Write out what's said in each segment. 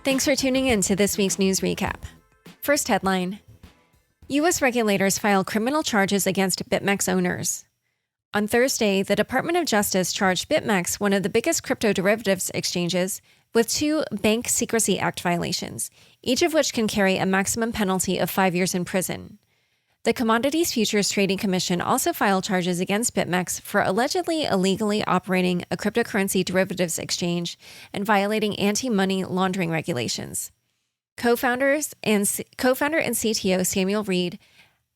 Thanks for tuning in to this week's news recap. First headline: U.S. regulators file criminal charges against BitMEX owners. On Thursday, the Department of Justice charged BitMEX, one of the biggest crypto derivatives exchanges, with 2 Bank Secrecy Act violations, each of which can carry a maximum penalty of 5 years in prison. The Commodities Futures Trading Commission also filed charges against BitMEX for allegedly illegally operating a cryptocurrency derivatives exchange and violating anti-money laundering regulations. Co-founder and CTO Samuel Reed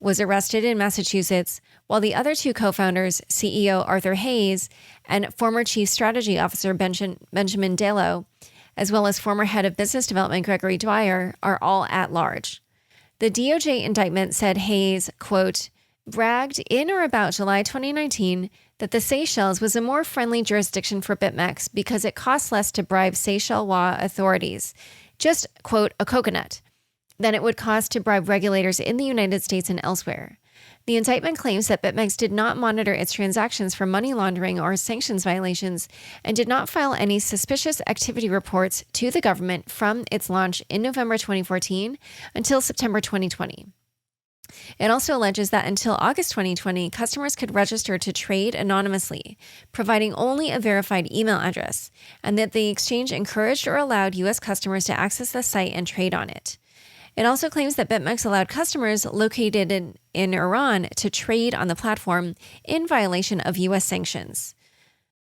was arrested in Massachusetts, while the other 2 co-founders, CEO Arthur Hayes and former Chief Strategy Officer Benjamin Delo, as well as former Head of Business Development Gregory Dwyer, are all at large. The DOJ indictment said Hayes, quote, bragged in or about July 2019 that the Seychelles was a more friendly jurisdiction for BitMEX because it costs less to bribe Seychellois authorities, just, quote, a coconut, than it would cost to bribe regulators in the United States and elsewhere. The indictment claims that BitMEX did not monitor its transactions for money laundering or sanctions violations and did not file any suspicious activity reports to the government from its launch in November 2014 until September 2020. It also alleges that until August 2020, customers could register to trade anonymously, providing only a verified email address, and that the exchange encouraged or allowed U.S. customers to access the site and trade on it. It also claims that BitMEX allowed customers located in Iran to trade on the platform in violation of U.S. sanctions.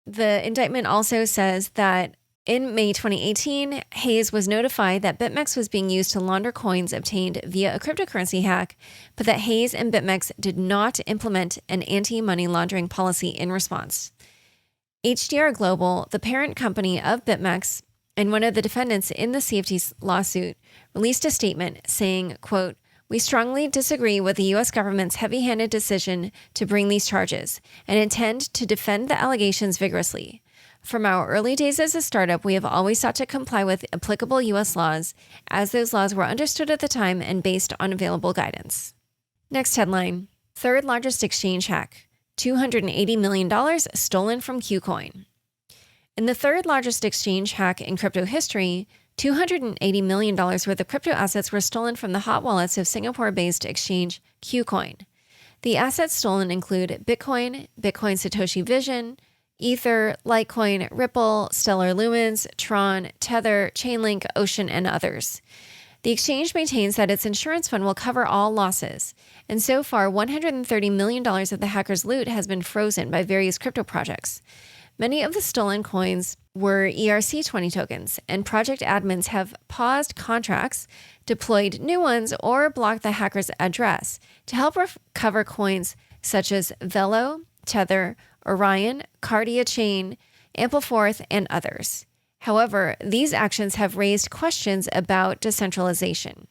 The indictment also says that in May 2018, Hayes was notified that BitMEX was being used to launder coins obtained via a cryptocurrency hack, but that Hayes and BitMEX did not implement an anti-money laundering policy in response. HDR Global, the parent company of BitMEX, and one of the defendants in the CFTC lawsuit, released a statement saying, quote, we strongly disagree with the U.S. government's heavy-handed decision to bring these charges and intend to defend the allegations vigorously. From our early days as a startup, we have always sought to comply with applicable U.S. laws, as those laws were understood at the time and based on available guidance. Next headline: third largest exchange hack, $280 million stolen from KuCoin. In the third largest exchange hack in crypto history, $280 million worth of crypto assets were stolen from the hot wallets of Singapore-based exchange KuCoin. The assets stolen include Bitcoin, Bitcoin Satoshi Vision, Ether, Litecoin, Ripple, Stellar Lumens, Tron, Tether, Chainlink, Ocean, and others. The exchange maintains that its insurance fund will cover all losses, and so far $130 million of the hackers' loot has been frozen by various crypto projects. Many of the stolen coins were ERC20 tokens, and project admins have paused contracts, deployed new ones, or blocked the hacker's address to help recover coins such as Velo, Tether, Orion, Cardia Chain, Ampleforth, and others. However, these actions have raised questions about decentralization.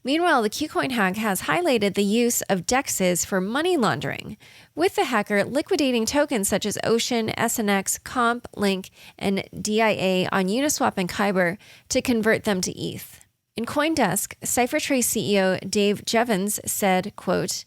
Meanwhile, the KuCoin hack has highlighted the use of DEXs for money laundering, with the hacker liquidating tokens such as Ocean, SNX, Comp, Link, and DIA on Uniswap and Kyber to convert them to ETH. In CoinDesk, CipherTrace CEO Dave Jevons said, quote,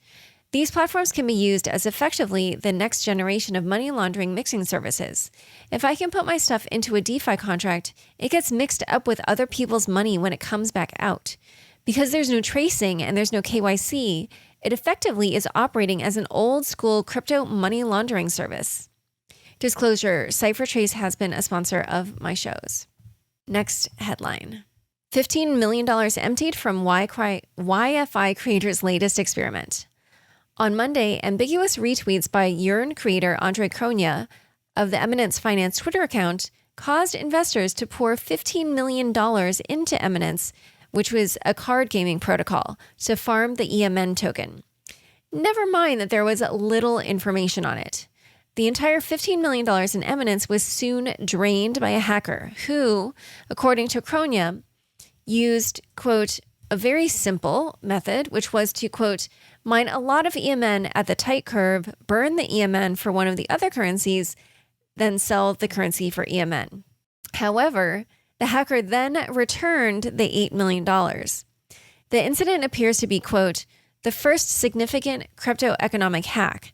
these platforms can be used as effectively the next generation of money laundering mixing services. If I can put my stuff into a DeFi contract, it gets mixed up with other people's money when it comes back out. Because there's no tracing and there's no KYC, it effectively is operating as an old-school crypto money laundering service. Disclosure, CipherTrace has been a sponsor of my shows. Next headline: $15 million emptied from YFI creator's latest experiment. On Monday, ambiguous retweets by Yearn creator Andre Cronje of the Eminence Finance Twitter account caused investors to pour $15 million into Eminence, which was a card gaming protocol, to farm the EMN token. Never mind that there was little information on it. The entire $15 million in Eminence was soon drained by a hacker who, according to Cronje, used, quote, a very simple method, which was to, quote, mine a lot of EMN at the tight curve, burn the EMN for one of the other currencies, then sell the currency for EMN. However, the hacker then returned the $8 million. The incident appears to be, quote, the first significant crypto economic hack,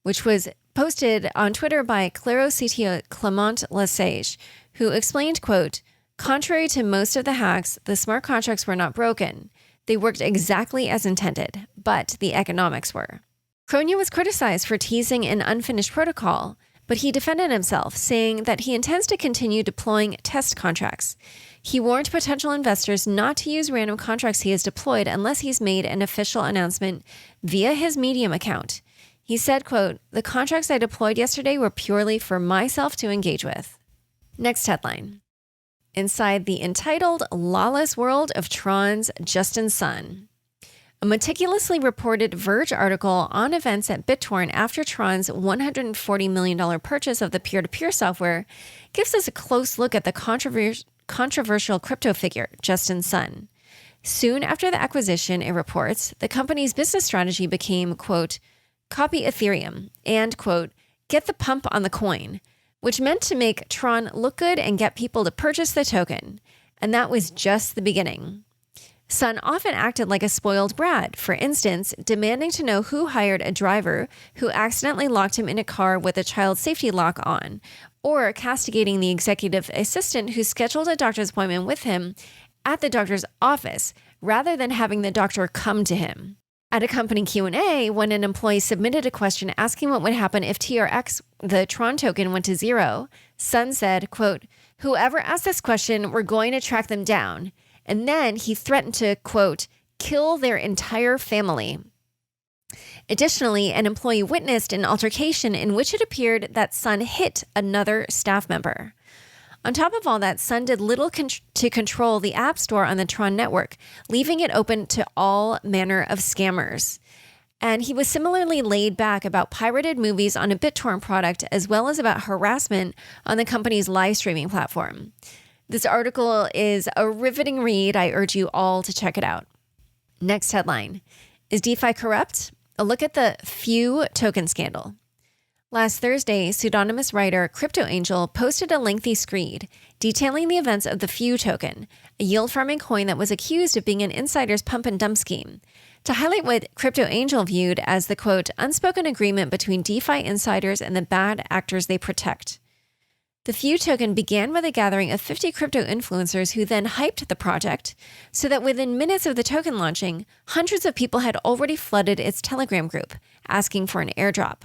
which was posted on Twitter by Claro CTO Clement Lesage, who explained, quote, Contrary to most of the hacks, the smart contracts were not broken. They worked exactly as intended, but the economics were. Kronya was criticized for teasing an unfinished protocol, but he defended himself, saying that he intends to continue deploying test contracts. He warned potential investors not to use random contracts he has deployed unless he's made an official announcement via his Medium account. He said, quote, "The contracts I deployed yesterday were purely for myself to engage with." Next headline. Inside the entitled Lawless World of TRON's Justin Sun. A meticulously reported Verge article on events at BitTorrent after TRON's $140 million purchase of the peer-to-peer software gives us a close look at the controversial crypto figure, Justin Sun. Soon after the acquisition, it reports, the company's business strategy became, quote, "copy Ethereum," and, quote, "get the pump on the coin," which meant to make TRON look good and get people to purchase the token. And that was just the beginning. Sun often acted like a spoiled brat, for instance, demanding to know who hired a driver who accidentally locked him in a car with a child safety lock on, or castigating the executive assistant who scheduled a doctor's appointment with him at the doctor's office rather than having the doctor come to him. At a company Q&A, when an employee submitted a question asking what would happen if TRX, the TRON token, went to zero, Sun said, quote, "Whoever asked this question, we're going to track them down." And then he threatened to, quote, "kill their entire family." Additionally, an employee witnessed an altercation in which it appeared that Sun hit another staff member. On top of all that, Sun did little to control the App Store on the TRON network, leaving it open to all manner of scammers. And he was similarly laid back about pirated movies on a BitTorrent product, as well as about harassment on the company's live streaming platform. This article is a riveting read. I urge you all to check it out. Next headline. Is DeFi corrupt? A look at the Few token scandal. Last Thursday, pseudonymous writer Crypto Angel posted a lengthy screed detailing the events of the Few token, a yield farming coin that was accused of being an insider's pump and dump scheme, to highlight what Crypto Angel viewed as the, quote, unspoken agreement between DeFi insiders and the bad actors they protect. The Few token began with a gathering of 50 crypto influencers who then hyped the project, so that within minutes of the token launching, hundreds of people had already flooded its Telegram group, asking for an airdrop.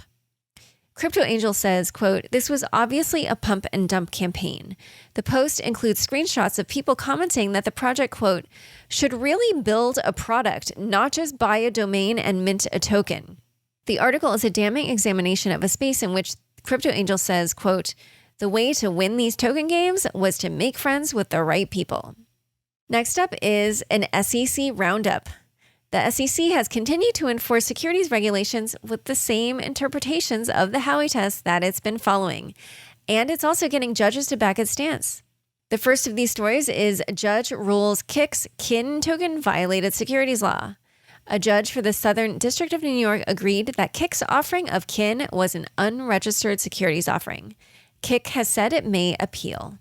Crypto Angel says, quote, "This was obviously a pump and dump campaign. The post includes screenshots of people commenting that the project, quote, should really build a product, not just buy a domain and mint a token." The article is a damning examination of a space in which Crypto Angel says, quote, "The way to win these token games was to make friends with the right people." Next up is an SEC roundup. The SEC has continued to enforce securities regulations with the same interpretations of the Howey test that it's been following. And it's also getting judges to back its stance. The first of these stories is judge rules KIC's KIN token violated securities law. A judge for the Southern District of New York agreed that KIC's offering of KIN was an unregistered securities offering. KIC has said it may appeal.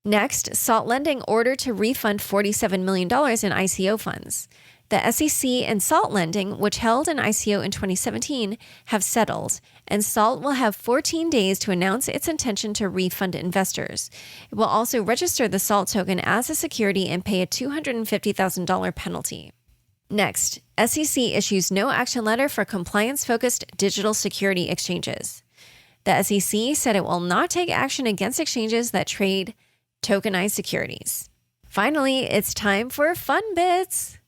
Next, Salt Lending ordered to refund $47 million in ICO funds. The SEC and Salt Lending, which held an ICO in 2017, have settled, and Salt will have 14 days to announce its intention to refund investors. It will also register the Salt token as a security and pay a $250,000 penalty. Next, SEC issues no action letter for compliance-focused digital security exchanges. The SEC said it will not take action against exchanges that trade tokenized securities. Finally, it's time for fun bits.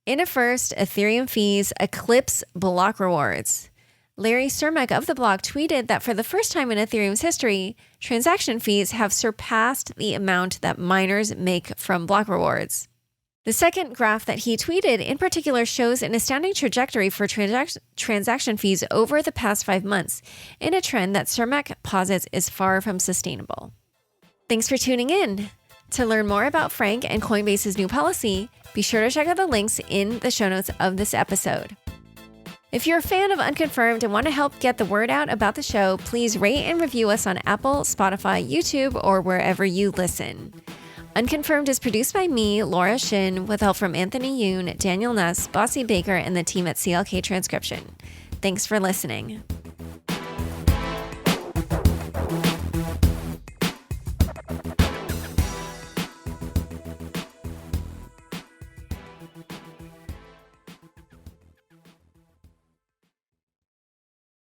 In a first, Ethereum fees eclipse block rewards. Larry Cermak of The Block tweeted that for the first time in Ethereum's history, transaction fees have surpassed the amount that miners make from block rewards. The second graph that he tweeted in particular shows an astounding trajectory for transaction fees over the past 5 months, in a trend that Cermak posits is far from sustainable. Thanks for tuning in. To learn more about Frank and Coinbase's new policy, be sure to check out the links in the show notes of this episode. If you're a fan of Unconfirmed and want to help get the word out about the show, please rate and review us on Apple, Spotify, YouTube, or wherever you listen. Unconfirmed is produced by me, Laura Shin, with help from Anthony Yoon, Daniel Nuss, Bossy Baker, and the team at CLK Transcription. Thanks for listening.